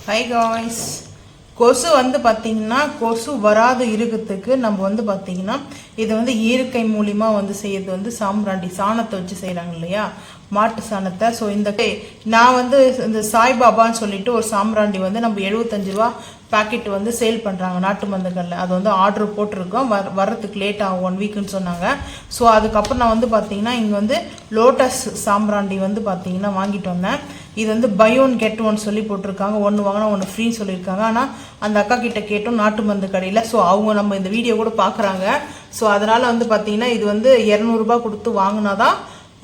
Hi guys. கொசு வந்து பாத்தீங்கன்னா கொசு வராது இருக்கிறதுக்கு நம்ம வந்து பாத்தீங்கன்னா இது வந்து இயற்கை மூலமா வந்து செய்யறது வந்து சாம்பிராண்டி சாணத்தை வச்சு செய்றாங்க இல்லையா மாட்டு சாணத்தை. ஸோ இந்த நான் வந்து இந்த சாய்பாபான்னு சொல்லிட்டு ஒரு சாம்பிராண்டி வந்து நம்ம 75 ரூபா பாக்கெட் வந்து சேல் பண்ணுறாங்க நாட்டு மருந்துகளில். அது வந்து ஆர்டர் போட்டிருக்கோம், வர்றதுக்கு லேட் ஆகும் 1 வீக்குன்னு சொன்னாங்க. ஸோ அதுக்கப்புறம் நான் வந்து பார்த்தீங்கன்னா இங்கே வந்து லோட்டஸ் சாம்பிராண்டி வந்து பார்த்தீங்கன்னா வாங்கிட்டு வந்தேன். இது வந்து பை ஒன் கெட் ஒன் சொல்லி போட்டிருக்காங்க, ஒன்று வாங்கினா ஒன்று ஃப்ரீன்னு சொல்லியிருக்காங்க. ஆனால் அந்த அக்கா கிட்ட கேட்டோம் நாட்டு மருந்து கடையில். ஸோ அவங்க நம்ம இந்த வீடியோ கூட பார்க்குறாங்க. ஸோ அதனால் வந்து பார்த்தீங்கன்னா இது வந்து 200 ரூபா கொடுத்து வாங்கினா தான்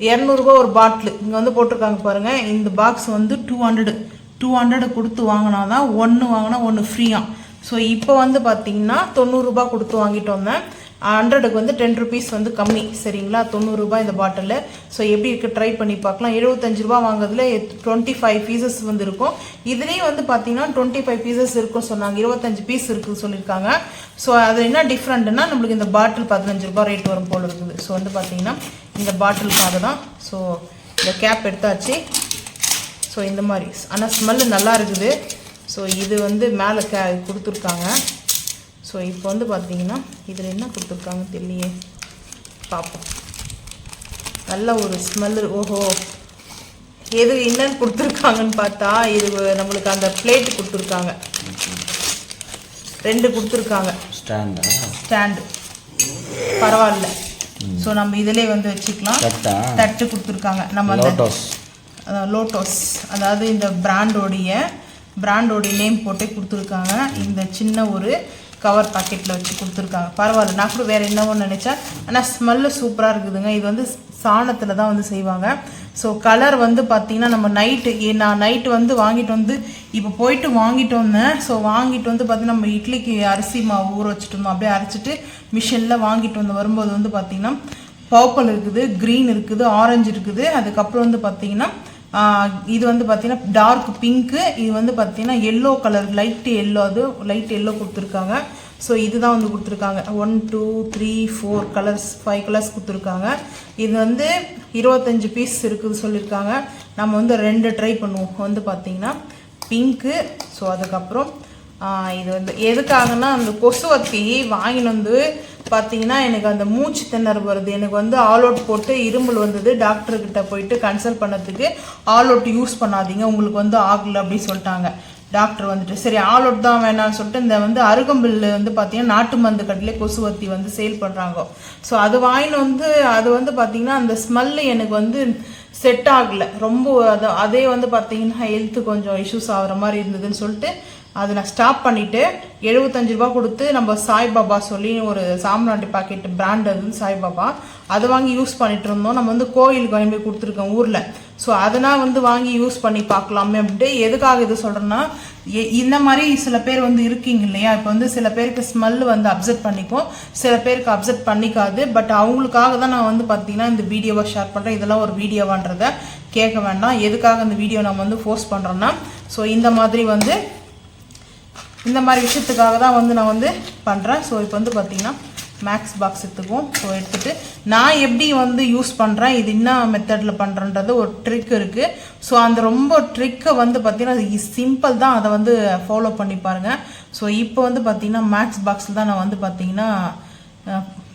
200 ரூபா ஒரு பாட்டில். இங்கே வந்து போட்டிருக்காங்க பாருங்கள், இந்த பாக்ஸ் வந்து 200 கொடுத்து வாங்கினா தான் ஒன்று வாங்கினா ஒன்று ஃப்ரீயா. ஸோ இப்போ வந்து பார்த்தீங்கன்னா 90 ரூபா கொடுத்து வாங்கிட்டு வந்தேன். 100க்கு வந்து 10 ருபீஸ் வந்து கம்மி, சரிங்களா? 90 ரூபாய் இந்த பாட்டில். ஸோ எப்படி இருக்குது ட்ரை பண்ணி பார்க்கலாம். 75 ரூபா வாங்குறதுல 25 பீசஸ் வந்து இருக்கும். இதுலேயும் வந்து பார்த்தீங்கன்னா 25 பீசஸ் இருக்கும் சொன்னாங்க, 25 பீஸ் இருக்குன்னு சொல்லியிருக்காங்க. ஸோ அது என்ன டிஃப்ரெண்ட்னா நம்மளுக்கு இந்த பாட்டில் 15 ரூபா ரேட் வரும் போல் இருக்குது. ஸோ வந்து பார்த்தீங்கன்னா இந்த பாட்டிலுக்காக தான். ஸோ இந்த கேப் எடுத்தாச்சு. ஸோ இந்த மாதிரி ஆனால் ஸ்மெல்லு நல்லா இருக்குது. ஸோ இது வந்து மேலே கொடுத்துருக்காங்க. ஸோ இப்போ வந்து பார்த்தீங்கன்னா இதில் என்ன கொடுத்துருக்காங்க தெரியலையே, பார்ப்போம். நல்ல ஒரு ஸ்மெல்லு. ஓஹோ, எது என்னன்னு கொடுத்துருக்காங்கன்னு பார்த்தா இது நம்மளுக்கு அந்த பிளேட்டு கொடுத்துருக்காங்க, 2 கொடுத்துருக்காங்க. ஸ்டாண்டு பரவாயில்ல. ஸோ நம்ம இதிலே வந்து வச்சுக்கலாம். தட்டு கொடுத்துருக்காங்க. நம்ம லோட்டஸ் அதாவது இந்த பிராண்டோடைய நேம் போட்டே கொடுத்துருக்காங்க. இந்த சின்ன ஒரு கவர் பாக்கெட்டில் வச்சு கொடுத்துருக்காங்க. பரவாயில்ல, நான் கூட வேறு என்னவோ நினச்சேன். ஆனால் ஸ்மெல்லு சூப்பராக இருக்குதுங்க. இது வந்து சாணத்தில் தான் வந்து செய்வாங்க. ஸோ கலர் வந்து பார்த்திங்கன்னா நம்ம நான் நைட்டு வந்து வாங்கிட்டு வந்து இப்போ போயிட்டு வாங்கிட்டு வந்தேன். ஸோ வாங்கிட்டு வந்து பார்த்திங்கன்னா நம்ம இட்லிக்கு அரிசி மாவு ஊற வச்சுட்டோம், அப்படியே அரைச்சிட்டு மிஷினில் வாங்கிட்டு வந்து வரும்போது வந்து பார்த்திங்கன்னா பர்பிள் இருக்குது, க்ரீன் இருக்குது, ஆரஞ்சு இருக்குது. அதுக்கப்புறம் வந்து பார்த்திங்கன்னா இது வந்து பார்த்தீங்கன்னா டார்க் பிங்க்கு, இது வந்து பார்த்தீங்கன்னா எல்லோ கலர், லைட் எல்லோ கொடுத்துருக்காங்க. ஸோ இதுதான் வந்து கொடுத்துருக்காங்க. 1 2 3 4 கலர்ஸ், 5 கலர்ஸ் கொடுத்துருக்காங்க. இது வந்து 25 பீஸ் இருக்குது சொல்லியிருக்காங்க. நம்ம வந்து 2 ட்ரை பண்ணுவோம். வந்து பார்த்தீங்கன்னா பிங்க்கு. ஸோ அதுக்கப்புறம் இது வந்து எதுக்காகனா அந்த கொசுவத்தி வாங்கின்னு வந்து பார்த்தீங்கன்னா எனக்கு அந்த மூச்சு திணறு வருது. எனக்கு வந்து ஆல் அவுட் போட்டு இருமல் வந்தது. டாக்டர்கிட்ட போயிட்டு கன்சல்ட் பண்ணதுக்கு ஆல் அவுட் யூஸ் பண்ணாதீங்க, உங்களுக்கு வந்து ஆகலை அப்படின்னு சொல்லிட்டாங்க டாக்டர் வந்துட்டு. சரி ஆல் அவுட் தான் வேணாம்னு சொல்லிட்டு இந்த வந்து அருகம்பில் வந்து பார்த்தீங்கன்னா நாட்டு மருந்து கடையிலே கொசுவத்தி வந்து சேல் பண்ணுறாங்க. ஸோ அது வாங்கின்னு வந்து அது வந்து பார்த்தீங்கன்னா அந்த ஸ்மெல்லு எனக்கு வந்து செட் ஆகலை ரொம்ப. அதே வந்து பார்த்தீங்கன்னா ஹெல்த்து கொஞ்சம் இஷ்யூஸ் ஆகிற மாதிரி இருந்ததுன்னு சொல்லிட்டு அதை நான் ஸ்டாப் பண்ணிவிட்டு 75 ரூபா கொடுத்து நம்ம சாய்பாபா சொல்லி ஒரு சாம்பிராண்டி பாக்கெட் பிராண்ட் அது சாய்பாபா, அதை வாங்கி யூஸ் பண்ணிட்டு இருந்தோம். நம்ம வந்து கோயிலுக்கு வாங்கி போய் கொடுத்துருக்கோம் ஊரில். ஸோ அதனால் வந்து வாங்கி யூஸ் பண்ணி பார்க்கலாமே அப்படின்ட்டு. எதுக்காக இது சொல்கிறேன்னா, இந்த மாதிரி சில பேர் வந்து இருக்கீங்க இல்லையா, இப்போ வந்து சில பேருக்கு ஸ்மெல் வந்து அப்செட் பண்ணிக்கும், சில பேருக்கு அப்செட் பண்ணிக்காது. பட் அவங்களுக்காக தான் நான் வந்து பார்த்தீங்கன்னா இந்த வீடியோவை ஷேர் பண்ணுறேன். இதெல்லாம் ஒரு வீடியோவான்றதை கேட்க வேண்டாம். எதுக்காக இந்த வீடியோ நம்ம வந்து போஸ்ட் பண்ணுறோன்னா, ஸோ இந்த மாதிரி விஷயத்துக்காக தான் வந்து நான் வந்து பண்ணுறேன். ஸோ இப்போ வந்து பார்த்திங்கன்னா மேக்ஸ் பாக்ஸ் எடுத்துக்குவோம். ஸோ எடுத்துகிட்டு நான் எப்படி வந்து யூஸ் பண்ணுறேன், இது என்ன மெத்தடில் பண்ணுறன்றது ஒரு ட்ரிக் இருக்குது. ஸோ அந்த ரொம்ப ட்ரிக்கை வந்து பார்த்திங்கன்னா சிம்பிள் தான், அதை வந்து ஃபாலோ பண்ணி பாருங்கள். ஸோ இப்போ வந்து பார்த்திங்கன்னா மேக்ஸ் பாக்ஸில் தான் நான் வந்து பார்த்திங்கன்னா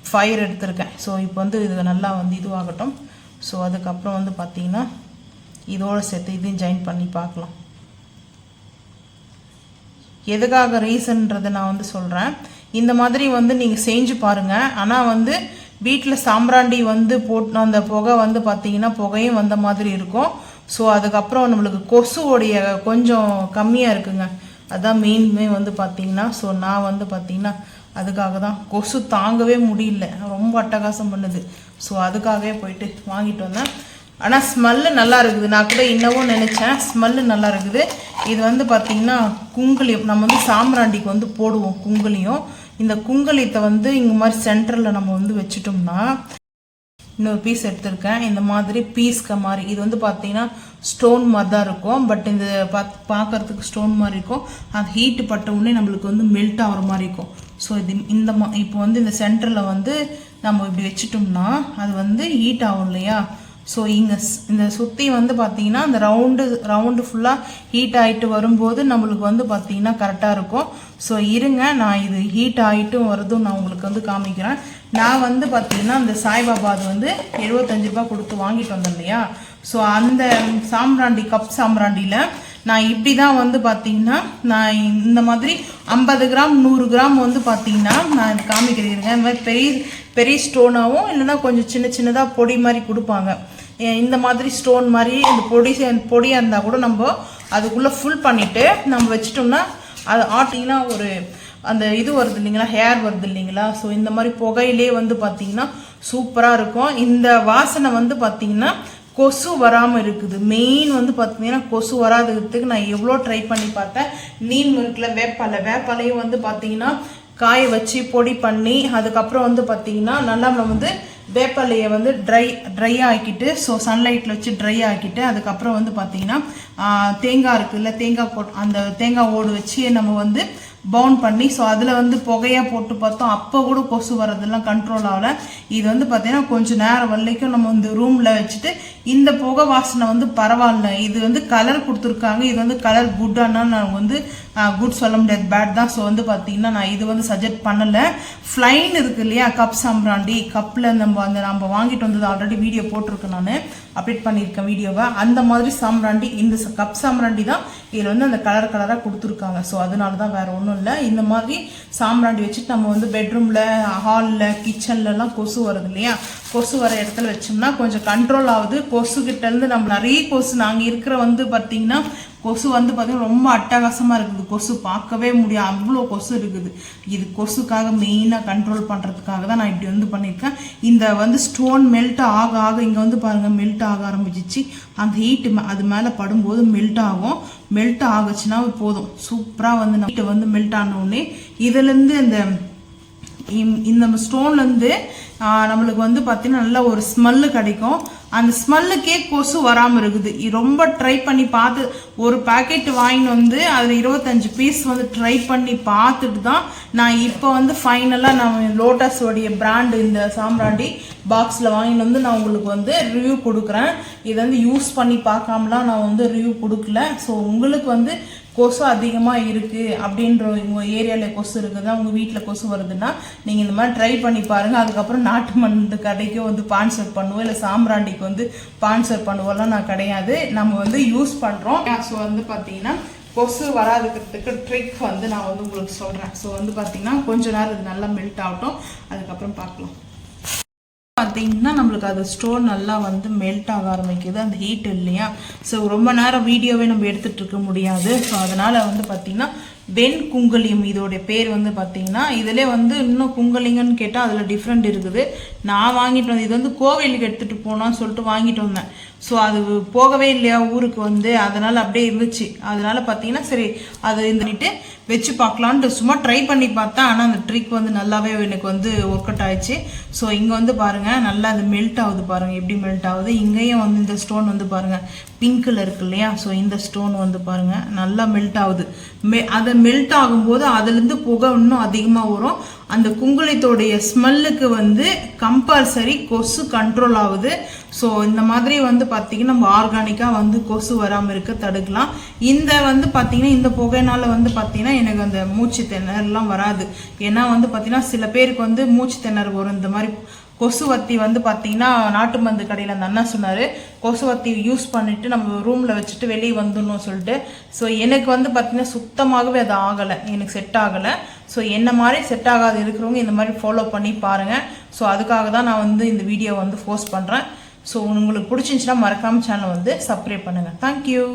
ஃபயர் எடுத்திருக்கேன். ஸோ இப்போ வந்து இது நல்லா வந்து இதுவாகட்டும். ஸோ அதுக்கப்புறம் வந்து பார்த்திங்கன்னா இதோடு சேர்த்து இதையும் ஜாயின் பண்ணி பார்க்கலாம். எதுக்காக ரீசன்றதை நான் வந்து சொல்கிறேன். இந்த மாதிரி வந்து நீங்கள் செஞ்சு பாருங்கள். ஆனால் வந்து வீட்டில் சாம்பிராண்டி வந்து போட்டு அந்த புகை வந்து பார்த்தீங்கன்னா புகையும் வந்த மாதிரி இருக்கும். ஸோ அதுக்கப்புறம் நம்மளுக்கு கொசுவோடைய கொஞ்சம் கம்மியாக இருக்குங்க. அதுதான் மெயின்மே வந்து பார்த்தீங்கன்னா. ஸோ நான் வந்து பார்த்தீங்கன்னா அதுக்காக தான் கொசு தாங்கவே முடியல, ரொம்ப அட்டகாசம் பண்ணுது. ஸோ அதுக்காகவே போயிட்டு வாங்கிட்டு வந்தேன். ஆனால் ஸ்மெல்லு நல்லா இருக்குது. நான் கூட இன்னமும் நினச்சேன், ஸ்மெல்லு நல்லா இருக்குது. இது வந்து பார்த்திங்கன்னா குங்குளியம், நம்ம வந்து சாம்பிராண்டிக்கு வந்து போடுவோம் குங்குளியம். இந்த குங்குளியத்தை வந்து இங்கே மாதிரி சென்டரில் நம்ம வந்து வச்சுட்டோம்னா, இன்னொரு பீஸ் எடுத்திருக்கேன் இந்த மாதிரி பீஸ்க மாதிரி. இது வந்து பார்த்திங்கன்னா ஸ்டோன் மாதிரி தான் இருக்கும். பட் இந்த பார்க்கறதுக்கு ஸ்டோன் மாதிரி இருக்கும். அது ஹீட்டு பட்ட உடனே நம்மளுக்கு வந்து மெல்ட் ஆகிற மாதிரி இருக்கும். ஸோ இது இப்போ வந்து இந்த சென்டரில் வந்து நம்ம இப்படி வச்சுட்டோம்னா அது வந்து ஹீட் ஆகும் இல்லையா. ஸோ இந்த சுற்றி வந்து பார்த்திங்கன்னா அந்த ரவுண்டு ஃபுல்லாக ஹீட் ஆகிட்டு வரும்போது நம்மளுக்கு வந்து பார்த்திங்கன்னா கரெக்டாக இருக்கும். ஸோ இருங்க, நான் இது ஹீட் ஆகிட்டும் வருதும் நான் உங்களுக்கு வந்து காமிக்கிறேன். நான் வந்து பார்த்திங்கன்னா அந்த சாய்பாபா அது வந்து 75 ரூபா கொடுத்து வாங்கிட்டு வந்தேன் இல்லையா. ஸோ அந்த சாம்பிராண்டி கப் சாம்பிராண்டியில் நான் இப்படி தான் வந்து பார்த்திங்கன்னா நான் இந்த மாதிரி 50 கிராம் 100 கிராம் வந்து பார்த்திங்கன்னா நான் இது காமிக்கிறேன். இந்த மாதிரி பெரிய பெரிய ஸ்டோனாகவும் இல்லைன்னா கொஞ்சம் சின்ன சின்னதாக பொடி மாதிரி கொடுப்பாங்க. இந்த மாதிரி ஸ்டோன் மாதிரி இந்த பொடியாக இருந்தால் கூட நம்ம அதுக்குள்ளே ஃபுல் பண்ணிவிட்டு நம்ம வச்சிட்டோம்னா அது ஆட்டிங்கன்னா ஒரு அந்த இது வருது இல்லைங்களா, ஹேர் வருது இல்லைங்களா. ஸோ இந்த மாதிரி புகையிலே வந்து பார்த்திங்கன்னா சூப்பராக இருக்கும். இந்த வாசனை வந்து பார்த்திங்கன்னா கொசு வராமல் இருக்குது. மெயின் வந்து பார்த்தீங்கன்னா கொசு வராதுக்கிறதுக்கு நான் எவ்வளோ ட்ரை பண்ணி பார்த்தேன். நீம் இருக்குல்ல, வேப்பாலையும் வந்து பார்த்தீங்கன்னா காய வச்சு பொடி பண்ணி அதுக்கப்புறம் வந்து பார்த்தீங்கன்னா நல்லா நம்ம வந்து வேப்பாலையை வந்து ட்ரை ஆக்கிட்டு ஸோ சன்லைட்டில் வச்சு ட்ரை ஆக்கிட்டு அதுக்கப்புறம் வந்து பார்த்தீங்கன்னா தேங்காய் இருக்குல்ல, அந்த தேங்காய் ஓடு வச்சு நம்ம வந்து பவுன் பண்ணி ஸோ அதில் வந்து புகையாக போட்டு பார்த்தோம். அப்போ கூட கொசு வரதெல்லாம் கண்ட்ரோல் ஆகலை. இது வந்து பார்த்தீங்கன்னா கொஞ்சம் நேரம் வரைக்கும் நம்ம இந்த ரூமில் வச்சுட்டு இந்த புகை வாசனை வந்து பரவாயில்ல. இது வந்து கலர் கொடுத்துருக்காங்க. இது வந்து கலர் குட்டானா நான் வந்து குட் சொல்ல முடியாது, பேட் தான். ஸோ வந்து பார்த்தீங்கன்னா நான் இது வந்து சஜெக்ட் பண்ணலை. ஃப்ளைன் இருக்குது இல்லையா, கப் சாம்பிராண்டி கப்பில் நம்ம வாங்கிட்டு வந்தது ஆல்ரெடி வீடியோ போட்டிருக்கேன், நான் அப்டேட் பண்ணியிருக்கேன் வீடியோவை. அந்த மாதிரி சாம்பிராண்டி இந்த கப் சாம்பிராண்டி தான் இதில் வந்து அந்த கலராக கொடுத்துருக்காங்க. ஸோ அதனால தான் வேறு ஒன்றும் இல்லை. இந்த மாதிரி சாம்பிராண்டி வச்சுட்டு நம்ம வந்து பெட்ரூமில், ஹாலில், கிச்சன்லலாம் கொசு வருது இல்லையா, கொசு வர இடத்துல வச்சோம்னா கொஞ்சம் கண்ட்ரோல் ஆகுது. கொசுக்கிட்டேருந்து நம்ம நிறைய கொசு நாங்கள் இருக்கிற வந்து பார்த்திங்கன்னா கொசு வந்து பார்த்திங்கன்னா ரொம்ப அட்டகாசமாக இருக்குது. கொசு பார்க்கவே முடியாது, அவ்வளோ கொசு இருக்குது. இது கொசுக்காக மெயினாக கண்ட்ரோல் பண்ணுறதுக்காக தான் நான் இப்படி வந்து பண்ணியிருக்கேன். இந்த வந்து ஸ்டோன் மெல்ட் ஆக இங்கே வந்து பாருங்கள் மெல்ட் ஆக ஆரம்பிச்சிச்சு. அந்த ஹீட்டு அது மேலே படும்போது மெல்ட் ஆகும். மெல்ட் ஆகுச்சுன்னா போதும், சூப்பராக வந்து ஹீட்டை வந்து மெல்ட் ஆனோடனே இதுலேருந்து இந்த ஸ்டோன்லேருந்து நம்மளுக்கு வந்து பார்த்திங்கன்னா நல்ல ஒரு ஸ்மெல்லு கிடைக்கும். அந்த ஸ்மெல்லுக்கே கொசு வராமல் இருக்குது. ரொம்ப ட்ரை பண்ணி பார்த்து ஒரு பேக்கெட் வாங்கிட்டு வந்து அதில் 25 பீஸ் வந்து ட்ரை பண்ணி பார்த்துட்டு தான் நான் இப்போ வந்து ஃபைனலாக நான் லோட்டஸோடைய பிராண்டு இந்த சாம்பிராண்டி பாக்ஸில் வாங்கிட்டு வந்து நான் உங்களுக்கு வந்து ரிவ்யூ கொடுக்குறேன். இதை வந்து யூஸ் பண்ணி பார்க்காமலாம் நான் வந்து ரிவ்யூ கொடுக்கல. ஸோ உங்களுக்கு வந்து கொசு அதிகமாக இருக்குது அப்படின்ற உங்கள் ஏரியாவில் கொசு இருக்குதுன்னா, உங்கள் வீட்டில் கொசு வருதுன்னா நீங்கள் இந்த மாதிரி ட்ரை பண்ணி பாருங்கள். அதுக்கப்புறம் நாட்டு மருந்து கடைக்கும் வந்து ஸ்பான்சர் பண்ணுவோம், இல்லை சாம்பிராண்டிக்கு வந்து ஸ்பான்சர் பண்ணுவோம்லாம் நான் கிடையாது. நம்ம வந்து யூஸ் பண்ணுறோம். ஸோ வந்து பார்த்தீங்கன்னா கொசு வராதுக்கிறதுக்கு ட்ரிக் வந்து நான் வந்து உங்களுக்கு சொல்கிறேன். ஸோ வந்து பார்த்தீங்கன்னா கொஞ்ச நேரம் இது நல்லா மெல்ட் ஆகட்டும், அதுக்கப்புறம் பார்க்கலாம். பார்த்தீங்கன்னா நம்மளுக்கு அது ஸ்டோன் நல்லா வந்து மெல்ட் ஆக ஆரம்பிக்குது அந்த ஹீட் இல்லையா. ஸோ ரொம்ப நேரம் வீடியோவே நம்ம எடுத்துகிட்டு இருக்க முடியாது. ஸோ அதனால் வந்து பார்த்திங்கன்னா வெண் குங்கலியம் இதோடைய பேர் வந்து பார்த்தீங்கன்னா இதிலே வந்து இன்னும் குங்கலிங்கன்னு கேட்டால் அதில் டிஃப்ரெண்ட் இருக்குது. நான் வாங்கிட்டு வந்தேன், இது வந்து கோவிலுக்கு எடுத்துகிட்டு போனான்னு சொல்லிட்டு வாங்கிட்டு வந்தேன். ஸோ அது போகவே இல்லையா ஊருக்கு வந்து, அதனால் அப்படியே இருந்துச்சு. அதனால் பார்த்தீங்கன்னா சரி அது இருந்துட்டு வச்சு பார்க்கலான்ட்டு சும்மா ட்ரை பண்ணி பார்த்தேன். ஆனால் அந்த ட்ரிக் வந்து நல்லாவே எனக்கு வந்து ஒர்க் அவுட் ஆயிடுச்சு. ஸோ இங்கே வந்து பாருங்கள் நல்லா அது மெல்ட் ஆகுது, பாருங்கள் எப்படி மெல்ட் ஆகுது. இங்கேயும் வந்து இந்த ஸ்டோன் வந்து பாருங்கள் பிங்க்கில் இருக்கு இல்லையா. ஸோ இந்த ஸ்டோன் வந்து பாருங்கள் நல்லா மெல்ட் ஆகுது. அதை மெல்ட் ஆகும்போது அதுலேருந்து புகை இன்னும் அதிகமாக வரும். அந்த குங்குளியத்தோடைய ஸ்மெல்லுக்கு வந்து கம்பல்சரி கொசு கண்ட்ரோல் ஆகுது. ஸோ இந்த மாதிரி வந்து பார்த்திங்கன்னா நம்ம ஆர்கானிக்காக வந்து கொசு வராமல் இருக்க தடுக்கலாம். இந்த வந்து பார்த்திங்கன்னா இந்த புகையினால் வந்து பார்த்திங்கன்னா எனக்கு அந்த மூச்சு திணறலாம் வராது. ஏன்னா வந்து பார்த்திங்கன்னா சில பேருக்கு வந்து மூச்சு திணறு வரும். இந்த மாதிரி கொசுவத்தி வந்து பார்த்திங்கன்னா நாட்டு மருந்து கடையில் அந்த அண்ணா சொன்னார், கொசுவத்தி யூஸ் பண்ணிவிட்டு நம்ம ரூமில் வச்சுட்டு வெளியே வந்துடணும் சொல்லிட்டு. ஸோ எனக்கு வந்து பார்த்திங்கன்னா சுத்தமாகவே அது ஆகலை, எனக்கு செட் ஆகலை. ஸோ என்ன மாதிரி செட் ஆகாது இருக்கிறவங்க இந்த மாதிரி ஃபாலோ பண்ணி பாருங்கள். ஸோ அதுக்காக தான் நான் வந்து இந்த வீடியோ வந்து போஸ்ட் பண்ணுறேன். ஸோ உங்களுக்கு பிடிச்சிருந்துச்சுன்னா மறக்காமல் சேனலை வந்து சப்ஸ்கிரைப் பண்ணுங்கள். தேங்க்யூ.